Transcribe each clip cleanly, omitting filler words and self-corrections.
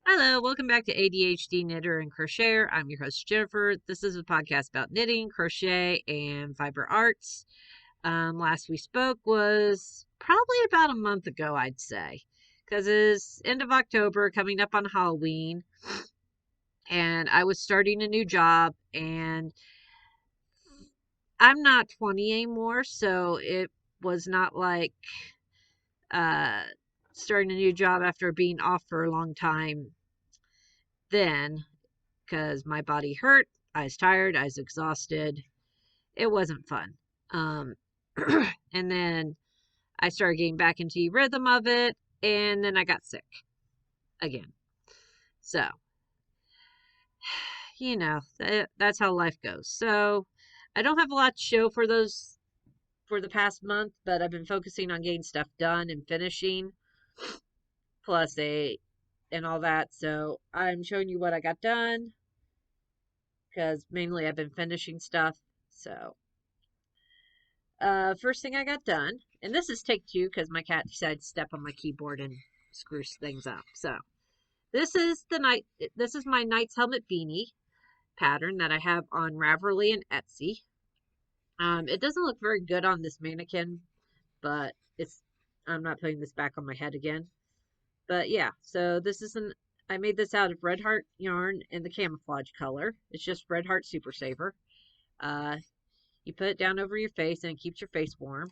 Hello, welcome back to A.D.H.D Knitter and Crocheter. I'm your host, Jennifer. This is a podcast about knitting, crochet, and fiber arts. Last we spoke was probably about a month ago, I'd say, because it's end of October, coming up on Halloween, and I was starting a new job, and I'm not 20 anymore, so it was not like uh, starting a new job after being off for a long time then, because my body hurt. I was tired. I was exhausted. It wasn't fun. Um, and then I started getting back into the rhythm of it, and then I got sick again. So, that's how life goes. So, I don't have a lot to show for those for the past month, but I've been focusing on getting stuff done and finishing, plus a and all that. So, I'm showing you what I got done because mainly I've been finishing stuff. So, first thing I got done, and this is take two because my cat decided to step on my keyboard and screw things up. So this is my Knight's Helmet Beanie pattern that I have on Raverly and Etsy. It doesn't look very good on this mannequin, but I'm not putting this back on my head again. But yeah, so I made this out of Red Heart yarn in the camouflage color. It's just Red Heart Super Saver. Uh, you put it down over your face and it keeps your face warm.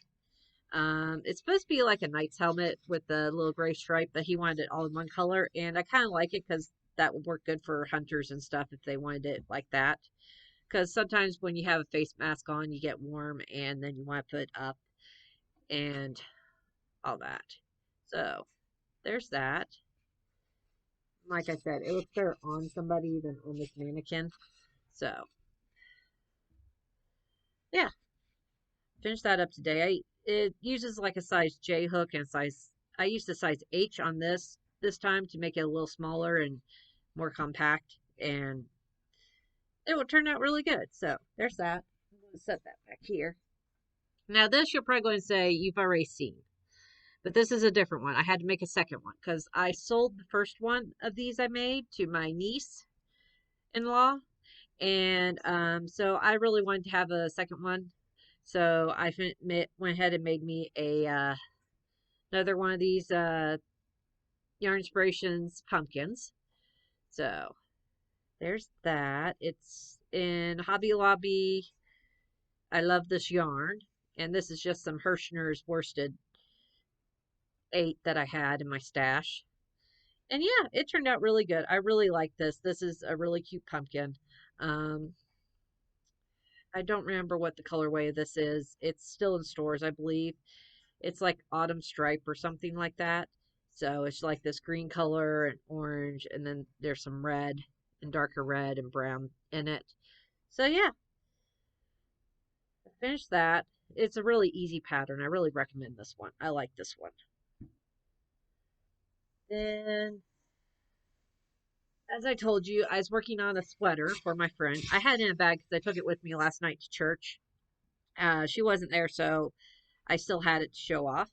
It's supposed to be like a knight's helmet with the little gray stripe, but he wanted it all in one color, and I kind of like it because that would work good for hunters and stuff if they wanted it like that. Because sometimes when you have a face mask on, you get warm, and then you want to put it up and all that. So there's that. Like I said, it looks better on somebody than on this mannequin. So yeah, finish that up today. It uses like a size J hook and size. I used a size H on this time to make it a little smaller and more compact, and it will turn out really good. So there's that. I'm going to set that back here. Now this you're probably going to say you've already seen, but this is a different one. I had to make a second one because I sold the first one of these I made to my niece-in-law, and so I really wanted to have a second one. So I went ahead and made me a another one of these Yarn Inspirations pumpkins. So there's that. It's in Hobby Lobby. I love this yarn. And this is just some Hirschner's worsted 8 that I had in my stash. And yeah, it turned out really good. I really like this. This is a really cute pumpkin. Um, I don't remember what the colorway of this is. It's still in stores, I believe. It's like autumn stripe or something like that. So it's like this green color and orange, and then there's some red and darker red and brown in it. So yeah, I finished that. It's a really easy pattern. I really recommend this one. I like this one. Then, as I told you, I was working on a sweater for my friend. I had it in a bag because I took it with me last night to church. She wasn't there, so I still had it to show off.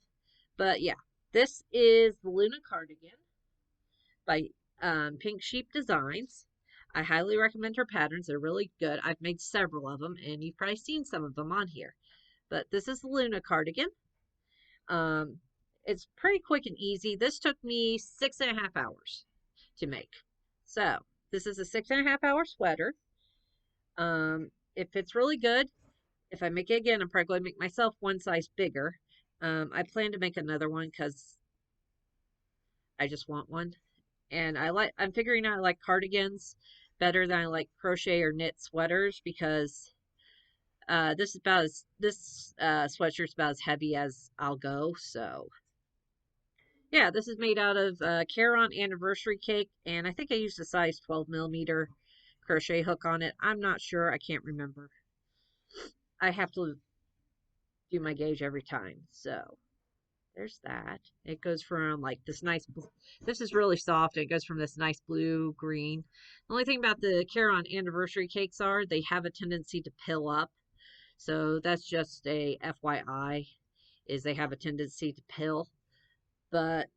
But yeah, this is the Luna Cardigan by Pink Sheep Designs. I highly recommend her patterns. They're really good. I've made several of them, and you've probably seen some of them on here. But this is the Luna Cardigan. Um, it's pretty quick and easy. This took me 6.5 hours to make. So this is a 6.5 hour sweater. It fits really good. If I make it again, I'm probably going to make myself one size bigger. I plan to make another one because I just want one. And I'm figuring out I like cardigans better than I like crochet or knit sweaters because this sweatshirt's about as heavy as I'll go. So yeah, this is made out of Caron anniversary cake, and I think I used a size 12mm crochet hook on it. I'm not sure. I can't remember. I have to do my gauge every time. So there's that. It goes from like this this is really soft. It goes from this nice blue green. The only thing about the Caron anniversary cakes are they have a tendency to pill up. So that's just a FYI, is they have a tendency to pill. But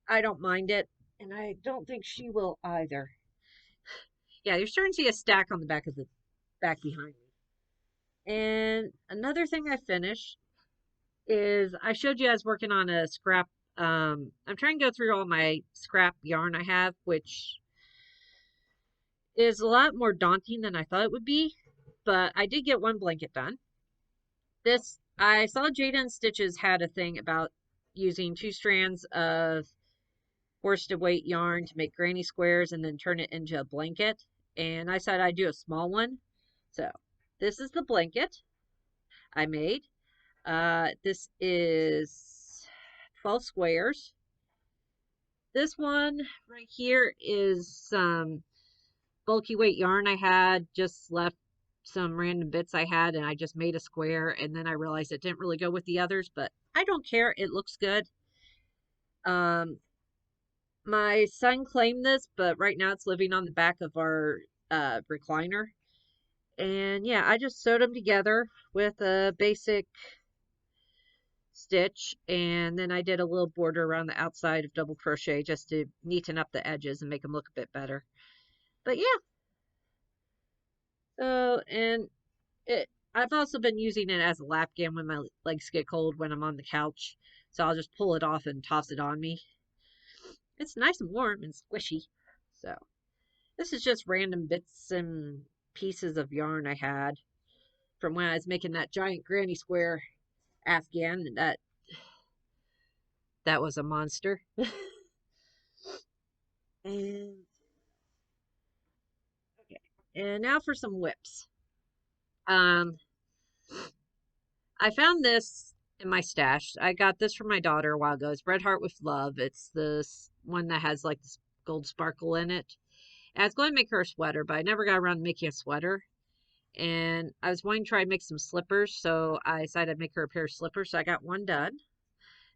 I don't mind it. And I don't think she will either. Yeah, you're starting to see a stack on the back of the back behind me. And another thing I finished is I showed you I was working on a scrap. I'm trying to go through all my scrap yarn I have, which is a lot more daunting than I thought it would be. But I did get one blanket done. This, I saw Jayda and Stitches had a thing about using 2 strands of worsted weight yarn to make granny squares and then turn it into a blanket. And I said I'd do a small one. So this is the blanket I made. This is 12 squares. This one right here is some bulky weight yarn I had, just left some random bits I had, and I just made a square, and then I realized it didn't really go with the others, but I don't care. It looks good. Um, my son claimed this, but right now it's living on the back of our recliner. And yeah, I just sewed them together with a basic stitch, and then I did a little border around the outside of double crochet just to neaten up the edges and make them look a bit better. But yeah, so and I've also been using it as a lap gam when my legs get cold when I'm on the couch. So I'll just pull it off and toss it on me. It's nice and warm and squishy. So this is just random bits and pieces of yarn I had from when I was making that giant granny square Afghan. That was a monster. And okay, and now for some WIPs. Um, I found this in my stash. I got this from my daughter a while ago. It's Red Heart with Love. It's this one that has like this gold sparkle in it. And I was going to make her a sweater, but I never got around to making a sweater. And I was wanting to try and make some slippers, so I decided I'd make her a pair of slippers. So I got one done.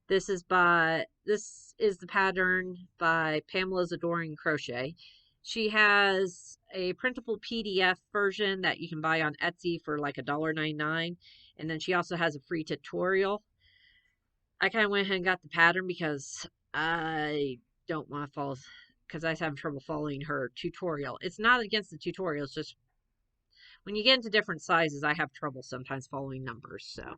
This is the pattern by Pamela's Adoring Crochet. She has a printable PDF version that you can buy on Etsy for like $1.99. And then she also has a free tutorial. I kind of went ahead and got the pattern because I don't want to follow, because I was having trouble following her tutorial. It's not against the tutorial, it's just when you get into different sizes, I have trouble sometimes following numbers. So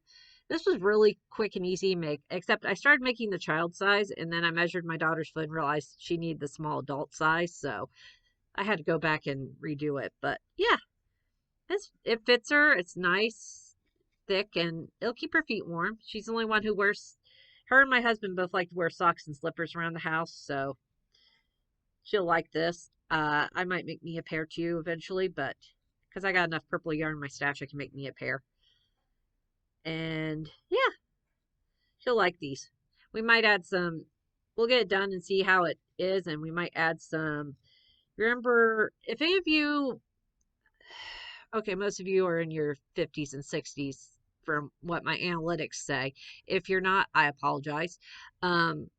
this was really quick and easy to make, except I started making the child size, and then I measured my daughter's foot and realized she needed the small adult size. So I had to go back and redo it. But yeah, it fits her. It's nice, thick, and it'll keep her feet warm. She's the only one who wears, her and my husband both like to wear socks and slippers around the house. So she'll like this. I might make me a pair too eventually, but because I got enough purple yarn in my stash, I can make me a pair. And yeah, she'll like these. We might add some, we'll get it done and see how it is, and we might add some. Remember, if any of you, okay, most of you are in your 50s and 60s from what my analytics say. If you're not, I apologize. Um,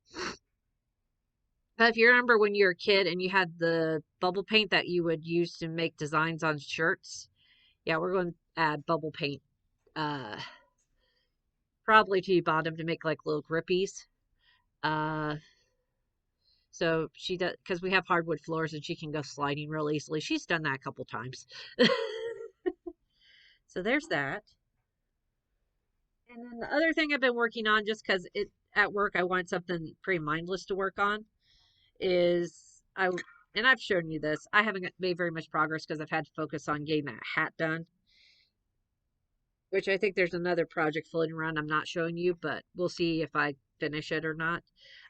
but if you remember when you were a kid and you had the bubble paint that you would use to make designs on shirts, yeah, we're going to add bubble paint, probably to the bottom to make like little grippies. Uh, so she does, because we have hardwood floors and she can go sliding real easily. She's done that a couple times. So there's that. And then the other thing I've been working on, just because it at work I want something pretty mindless to work on, is and I've shown you this. I haven't made very much progress because I've had to focus on getting that hat done, which I think there's another project floating around I'm not showing you, but we'll see if I finish it or not.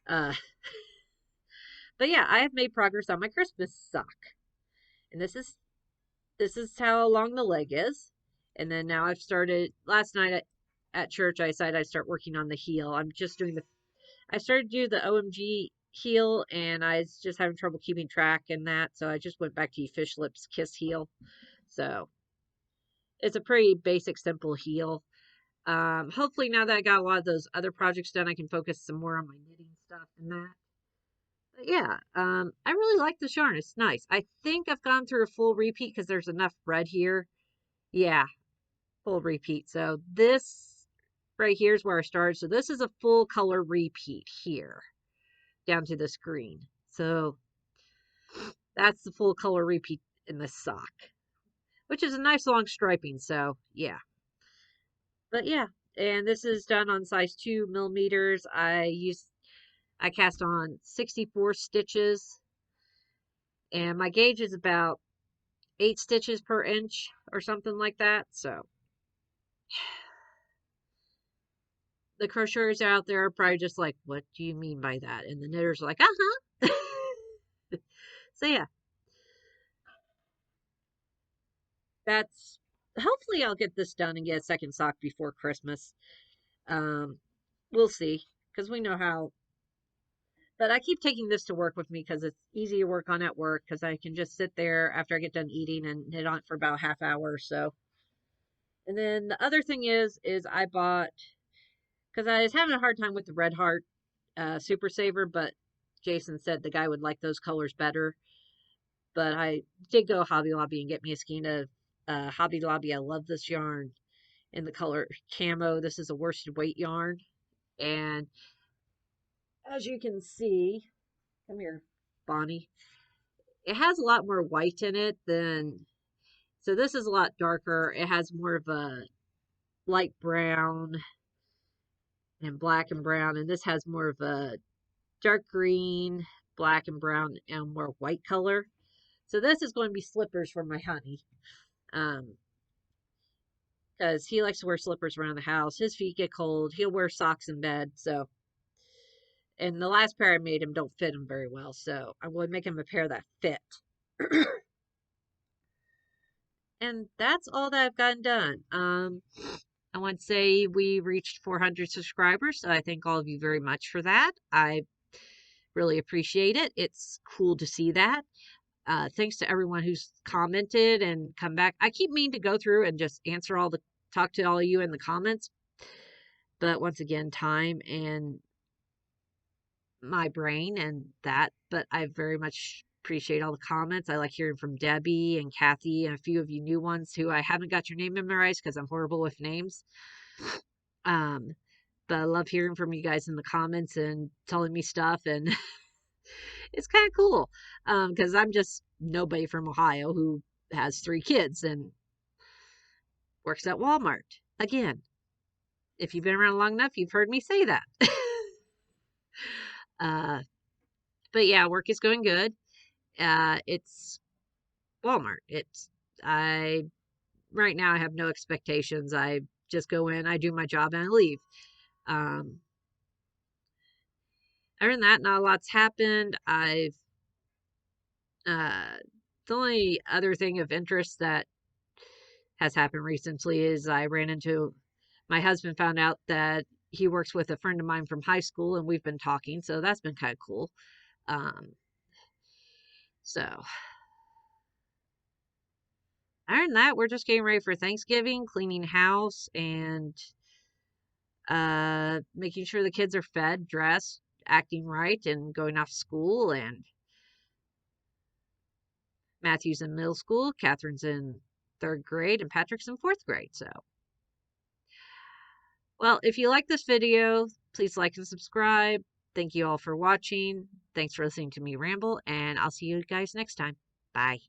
Uh, but yeah, I have made progress on my Christmas sock, and this is how long the leg is. And then now I've started last night at church. I decided I'd start working on the heel. I'm just doing I started to do the OMG heel, and I was just having trouble keeping track in that, so I just went back to Fish Lips Kiss heel. So it's a pretty basic, simple heel. Hopefully now that I got a lot of those other projects done, I can focus some more on my knitting stuff and that. But yeah, I really like this yarn. It's nice. I think I've gone through a full repeat because there's enough red here. Yeah, full repeat. So this right here is where I started. So this is a full color repeat here down to this green. So that's the full color repeat in this sock, which is a nice long striping. So yeah, but yeah, and this is done on size 2 millimeters. I cast on 64 stitches, and my gauge is about 8 stitches per inch or something like that. So the crocheters out there are probably just like, what do you mean by that? And the knitters are like, uh-huh. So yeah, that's, hopefully I'll get this done and get a second sock before Christmas. Um, we'll see, because we know how, but I keep taking this to work with me because it's easy to work on at work, because I can just sit there after I get done eating and knit on it for about a half hour or so. And then the other thing is I bought, because I was having a hard time with the Red Heart Super Saver, but Jason said the guy would like those colors better. But I did go Hobby Lobby and get me a skein of Hobby Lobby. I love this yarn in the color camo. This is a worsted weight yarn. And as you can see, come here, Bonnie. It has a lot more white in it than, so this is a lot darker. It has more of a light brown and black and brown. And this has more of a dark green, black and brown, and more white color. So this is going to be slippers for my honey. Because he likes to wear slippers around the house. His feet get cold. He'll wear socks in bed. So, and the last pair I made him don't fit him very well. So I'm going to make him a pair that fit. And that's all that I've gotten done. I want to say we reached 400 subscribers. So I thank all of you very much for that. I really appreciate it. It's cool to see that. Thanks to everyone who's commented and come back. I keep meaning to go through and just talk to all of you in the comments. But once again, time and my brain and that. But I very much appreciate all the comments. I like hearing from Debbie and Kathy and a few of you new ones who I haven't got your name memorized because I'm horrible with names. But I love hearing from you guys in the comments and telling me stuff, and it's kind of cool because I'm just nobody from Ohio who has 3 kids and works at Walmart. Again, if you've been around long enough, you've heard me say that. But yeah, work is going good. It's Walmart. I right now I have no expectations. I just go in, I do my job, and I leave. Other than that, not a lot's happened. The only other thing of interest that has happened recently is I ran into, my husband found out that he works with a friend of mine from high school, and we've been talking, so that's been kind of cool. So other than that, we're just getting ready for Thanksgiving, cleaning house, and making sure the kids are fed, dressed, acting right, and going off to school. And Matthew's in middle school, Catherine's in 3rd grade, and Patrick's in 4th grade. So, well, if you like this video, please like and subscribe. Thank you all for watching. Thanks for listening to me ramble, and I'll see you guys next time. Bye.